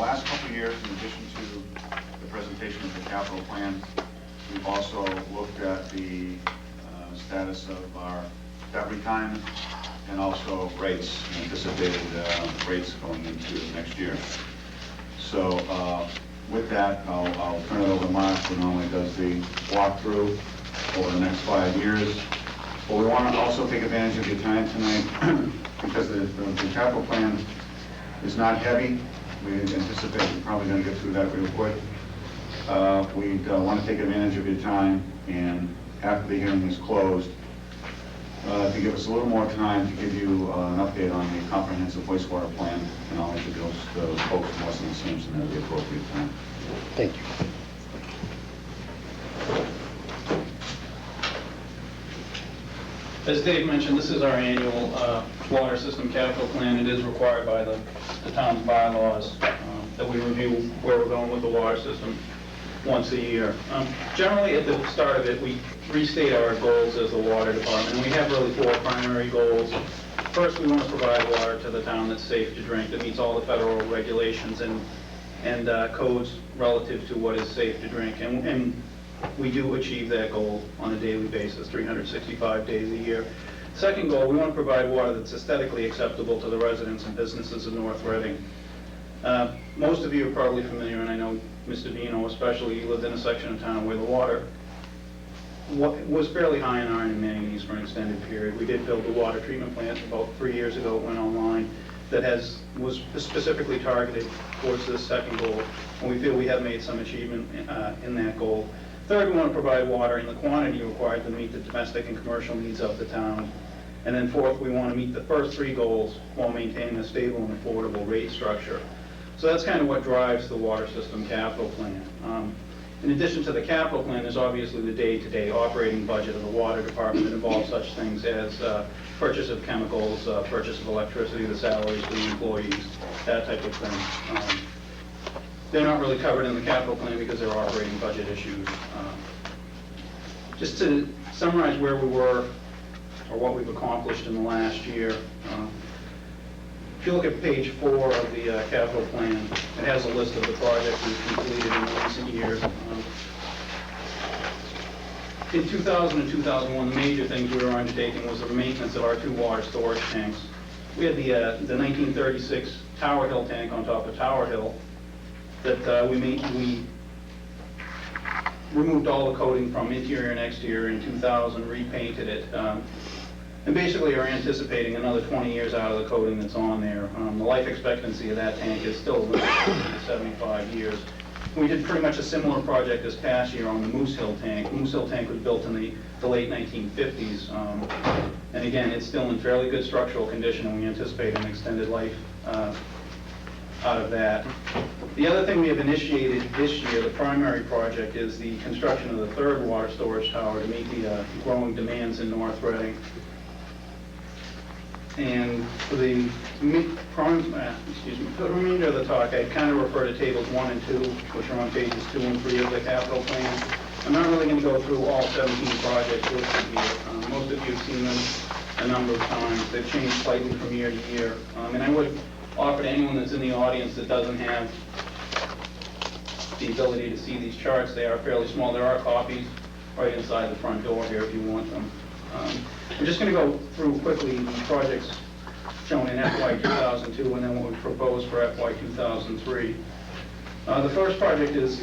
last couple of years, in addition to the presentation of the capital plan, we've also looked at the status of our debt retirement and also rates, anticipated rates going into next year. So with that, I'll turn it over to Mark, who normally does the walkthrough over the next 5 years. But we want to also take advantage of your time tonight because the capital plan is not heavy. We anticipate we're probably going to get through that real quick. We want to take advantage of your time, and after the hearing is closed, to give us a little more time to give you an update on the comprehensive wastewater plan, and I'll introduce the folks from Weston and Sampson at the appropriate time. Thank you. As Dave mentioned, this is our annual water system capital plan. It is required by the town's bylaws that we review where we're going with the water system once a year. Generally, at the start of it, we restate our goals as the water department, and we have really 4 primary goals. First, we want to provide water to the town that's safe to drink, that meets all the federal regulations and codes relative to what is safe to drink. And we do achieve that goal on a daily basis, 365 days a year. Second goal, we want to provide water that's aesthetically acceptable to the residents and businesses of North Reading. Most of you are probably familiar, and I know Mr. Vino especially, he lived in a section of town where the water was fairly high in iron and manganese for an extended period. We did build the water treatment plant about 3 years ago. It went online. That was specifically targeted towards this second goal, and we feel we have made some achievement in that goal. Third, we want to provide water in the quantity required to meet the domestic and commercial needs of the town. And then fourth, we want to meet the first 3 goals while maintaining a stable and affordable rate structure. So that's kind of what drives the water system capital plan. In addition to the capital plan, there's obviously the day-to-day operating budget of the water department that involves such things as purchase of chemicals, purchase of electricity, the salaries for the employees, that type of thing. They're not really covered in the capital plan because they're operating budget issues. Just to summarize where we were or what we've accomplished in the last year, if you look at page 4 of the capital plan, it has a list of the projects we've completed in recent years. In 2000 and 2001, the major things we were undertaking was the maintenance of our 2 water storage tanks. We had the 1936 Tower Hill tank on top of Tower Hill that we removed all the coating from interior and exterior in 2000, repainted it. And basically are anticipating another 20 years out of the coating that's on there. The life expectancy of that tank is still limited to 75 years. We did pretty much a similar project this past year on the Moose Hill tank. Moose Hill tank was built in the late 1950s. And again, it's still in fairly good structural condition, and we anticipate an extended life out of that. The other thing we have initiated this year, the primary project, is the construction of the 3rd water storage tower to meet the growing demands in North Reading. And for the remainder of the talk, I kind of refer to tables 1 and 2, which are on pages 2 and 3 of the capital plan. I'm not really going to go through all 17 projects listed here. Most of you have seen them a number of times. They've changed slightly from year to year. And I would offer to anyone that's in the audience that doesn't have the ability to see these charts, they are fairly small. There are copies right inside the front door here if you want them. I'm just going to go through quickly the projects shown in FY 2002 and then what we propose for FY 2003. The first project is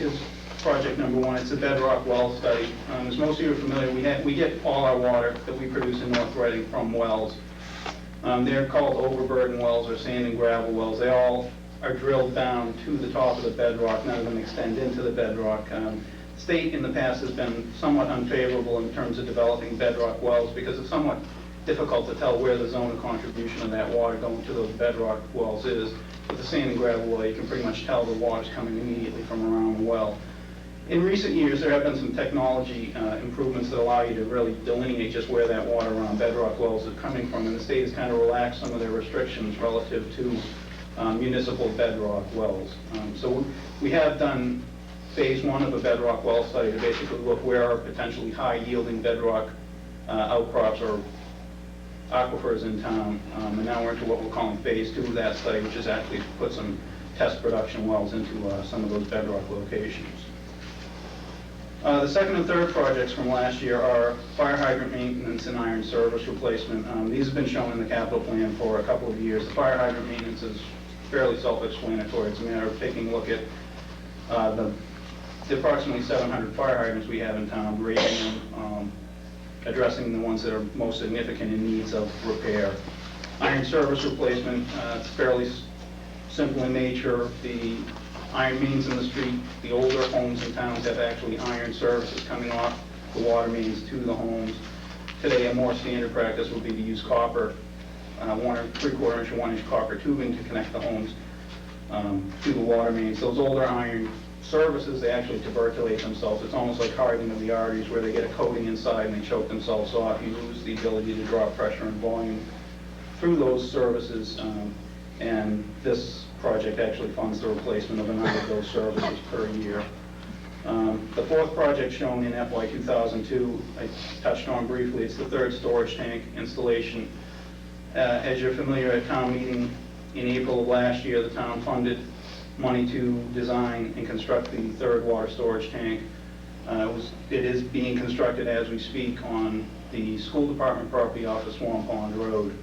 project number 1. It's a bedrock well study. As most of you are familiar, we get all our water that we produce in North Reading from wells. They're called overburden wells or sand and gravel wells. They all are drilled down to the top of the bedrock. None of them extend into the bedrock. State in the past has been somewhat unfavorable in terms of developing bedrock wells because it's somewhat difficult to tell where the zone of contribution of that water going to those bedrock wells is. With the sand and gravel well, you can pretty much tell the water's coming immediately from around the well. In recent years, there have been some technology improvements that allow you to really delineate just where that water around bedrock wells is coming from, and the state has kind of relaxed some of their restrictions relative to municipal bedrock wells. So we have done phase 1 of a bedrock well study to basically look where are potentially high-yielding bedrock outcrops or aquifers in town. And now we're into what we're calling phase 2 of that study, which is actually to put some test production wells into some of those bedrock locations. The second and third projects from last year are fire hydrant maintenance and iron service replacement. These have been shown in the capital plan for a couple of years. The fire hydrant maintenance is fairly self-explanatory. It's a matter of taking a look at the approximately 700 fire hydrants we have in town, rating them, addressing the ones that are most significant in needs of repair. Iron service replacement, it's fairly simple in nature. The iron mains in the street, the older homes in towns have actually iron services coming off the water mains to the homes. Today, a more standard practice would be to use copper, 1 3/4 inch or 1 inch copper tubing to connect the homes to the water mains. Those older iron services, they actually tuberculate themselves. It's almost like hardening of the arteries where they get a coating inside and they choke themselves off. You lose the ability to draw pressure and volume through those services, and this project actually funds the replacement of a number of those services per year. The fourth project shown in FY 2002, I touched on briefly, it's the third storage tank installation. As you're familiar, at town meeting in April of last year, the town funded money to design and construct the third water storage tank. It is being constructed as we speak on the school department property off of Swan Pond Road.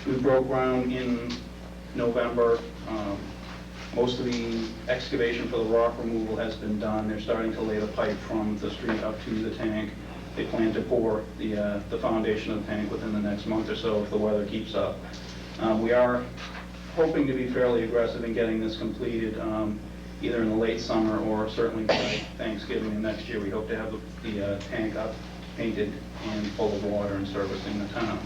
We broke ground in November. Most of the excavation for the rock removal has been done. They're starting to lay the pipe from the street up to the tank. They plan to pour the foundation of the tank within the next month or so if the weather keeps up. We are hoping to be fairly aggressive in getting this completed, either in the late summer or certainly by Thanksgiving and next year. We hope to have the tank up, painted, and full of water and servicing the town.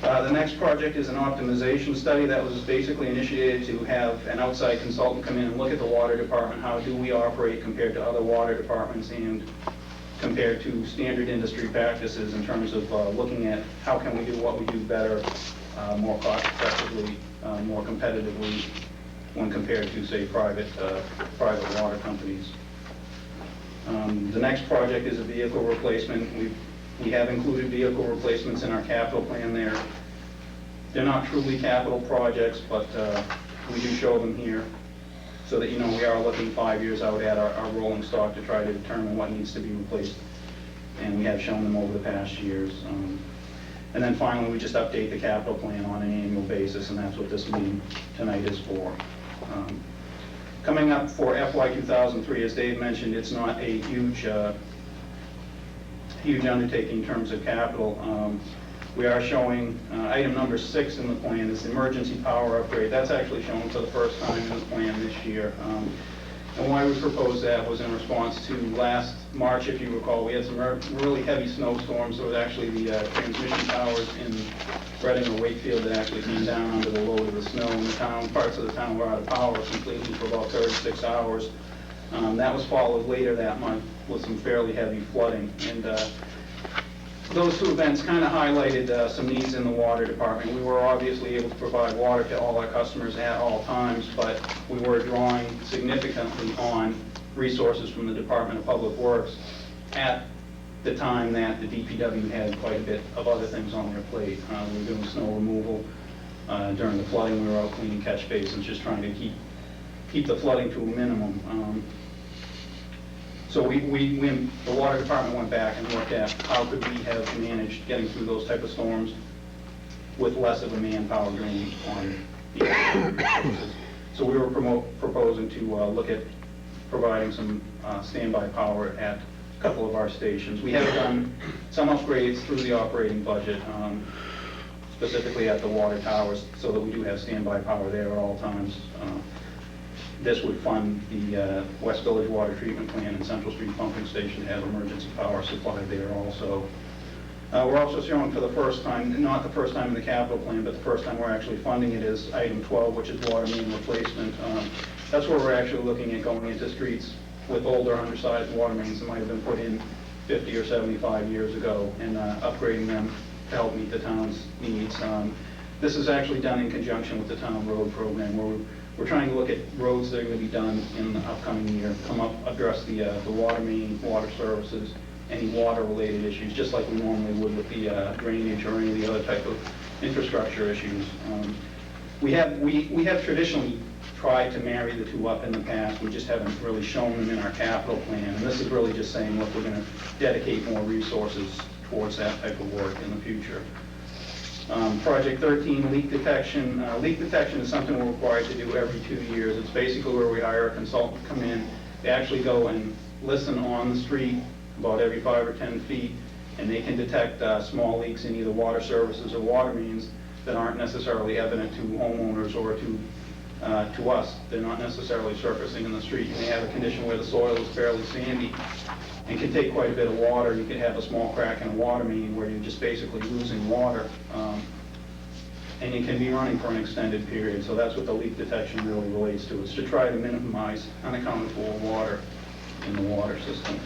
The next project is an optimization study that was basically initiated to have an outside consultant come in and look at the water department. How do we operate compared to other water departments and compared to standard industry practices in terms of looking at how can we do what we do better, more cost effectively, more competitively when compared to, say, private water companies. The next project is a vehicle replacement. We have included vehicle replacements in our capital plan there. They're not truly capital projects, but we do show them here so that you know we are looking 5 years out at our rolling stock to try to determine what needs to be replaced. And we have shown them over the past years. And then finally, we just update the capital plan on an annual basis, and that's what this meeting tonight is for. Coming up for FY 2003, as Dave mentioned, it's not a huge undertaking in terms of capital. We are showing item number 6 in the plan is the emergency power upgrade. That's actually shown for the first time in the plan this year. And why we proposed that was in response to last March, if you recall, we had some really heavy snowstorms. There was actually the transmission towers in Reading or Wakefield that actually came down under the load of the snow in the town. Parts of the town were out of power completely for about 36 hours. That was followed later that month with some fairly heavy flooding. And those two events kind of highlighted some needs in the water department. We were obviously able to provide water to all our customers at all times, but we were drawing significantly on resources from the Department of Public Works at the time that the DPW had quite a bit of other things on their plate. We were doing snow removal. During the flooding, we were out cleaning catch basins, just trying to keep the flooding to a minimum. So the water department went back and looked at how could we have managed getting through those type of storms with less of a manpower drain on the services. So we were proposing to look at providing some standby power at a couple of our stations. We have done some upgrades through the operating budget, specifically at the water towers, so that we do have standby power there at all times. This would fund the West Village Water Treatment Plant and Central Street Pumping Station to have emergency power supplied there also. We're also showing for the first time, not the first time in the capital plan, but the first time we're actually funding it is item 12, which is water main replacement. That's where we're actually looking at going into streets with older undersized water mains that might have been put in 50 or 75 years ago and upgrading them to help meet the town's needs. This is actually done in conjunction with the town road program, where we're trying to look at roads that are going to be done in the upcoming year, address the water main, water services, any water-related issues, just like we normally would with the drainage or any of the other type of infrastructure issues. We have traditionally tried to marry the two up in the past. We just haven't really shown them in our capital plan. And this is really just saying, look, we're going to dedicate more resources towards that type of work in the future. Project 13, leak detection. Leak detection is something we're required to do every 2 years. It's basically where we hire a consultant to come in. They actually go and listen on the street about every 5 or 10 feet, and they can detect small leaks in either water services or water mains that aren't necessarily evident to homeowners or to us. They're not necessarily surfacing in the street. And they have a condition where the soil is fairly sandy and can take quite a bit of water. You could have a small crack in a water main where you're just basically losing water, and it can be running for an extended period. So that's what the leak detection really relates to. It's to try to minimize unaccounted for water in the water system.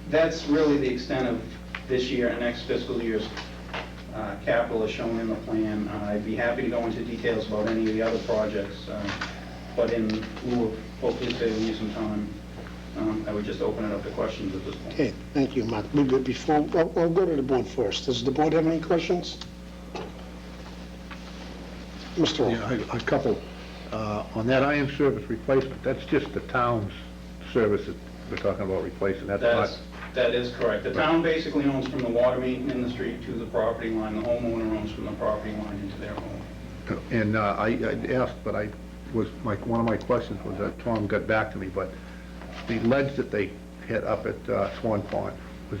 That's really the extent of this year and next fiscal year's capital is shown in the plan. I'd be happy to go into details about any of the other projects, but in lieu of hopefully saving you some time, I would just open it up to questions at this point. Okay, thank you, Mark. Before, I'll go to the board first. Does the board have any questions? Mr. Yeah, a couple. On that iron service replacement, that's just the town's service that we're talking about replacing. That's not... That is correct. The town basically owns from the water main in the street to the property line. The homeowner owns from the property line into their home. And I asked, but one of my questions was that Tom got back to me, but the ledge that they hit up at Swan Pond,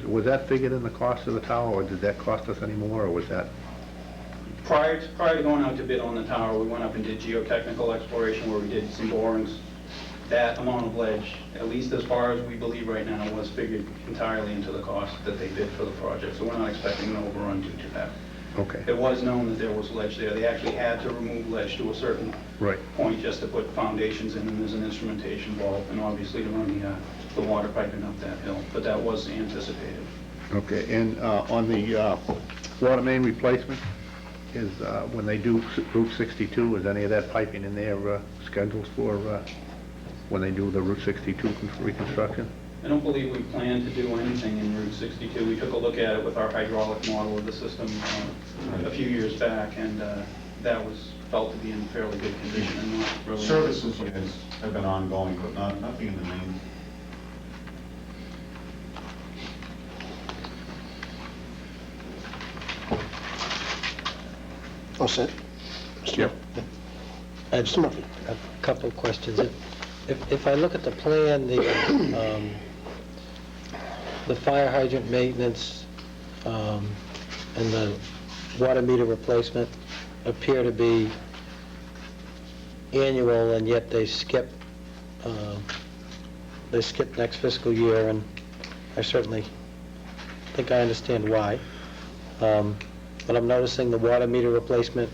was that figured in the cost of the tower, or did that cost us any more, or was that? Prior to going out to bid on the tower, we went up and did geotechnical exploration where we did some borings. That amount of ledge, at least as far as we believe right now, was figured entirely into the cost that they did for the project. So we're not expecting an overrun due to that. Okay. It was known that there was ledge there. They actually had to remove ledge to a certain point just to put foundations in, and there's an instrumentation vault, and obviously to run the water piping up that hill. But that was anticipated. Okay, and on the water main replacement, is when they do Route 62, is any of that piping in their schedules for when they do the Route 62 reconstruction? I don't believe we plan to do anything in Route 62. We took a look at it with our hydraulic model of the system a few years back, and that was felt to be in fairly good condition and not really... Services have been ongoing, but nothing in the main. All set? Yep. Mr. Murphy? A couple of questions. If I look at the plan, the fire hydrant maintenance and the water meter replacement appear to be annual, and yet they skip next fiscal year, and I certainly think I understand why. But I'm noticing the water meter replacement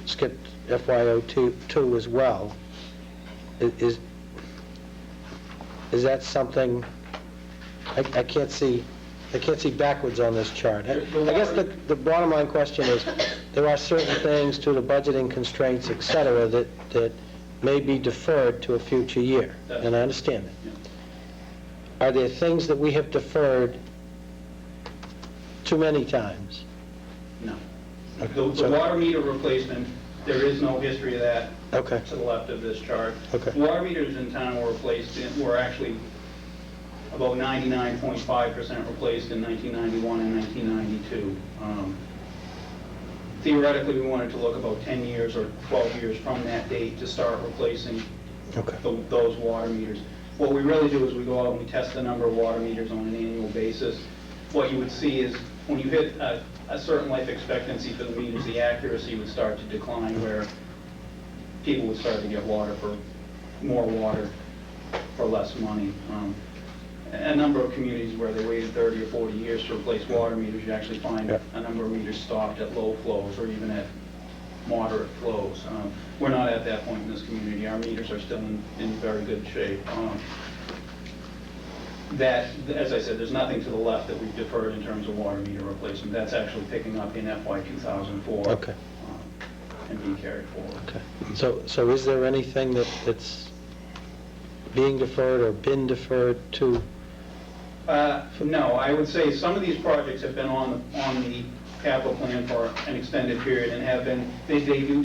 skipped FY02 as well. Is that something, I can't see backwards on this chart. I guess the bottom line question is, there are certain things to the budgeting constraints, et cetera, that may be deferred to a future year, and I understand that. Yeah. Are there things that we have deferred too many times? No. Okay. The water meter replacement, there is no history of that Okay. to the left of this chart. Okay. Water meters in town were actually about 99.5% replaced in 1991 and 1992. Theoretically, we wanted to look about 10 years or 12 years from that date to start replacing those water meters. What we really do is we go out and we test the number of water meters on an annual basis. What you would see is when you hit a certain life expectancy for the meters, the accuracy would start to decline, where people would start to get more water for less money. A number of communities where they waited 30 or 40 years to replace water meters, you actually find a number of meters stopped at low flows or even at moderate flows. We're not at that point in this community. Our meters are still in very good shape. That, as I said, there's nothing to the left that we've deferred in terms of water meter replacement. That's actually picking up in FY 2004 and being carried forward. Okay. So is there anything that's being deferred or been deferred to? No, I would say some of these projects have been on the capital plan for an extended period and have been, they do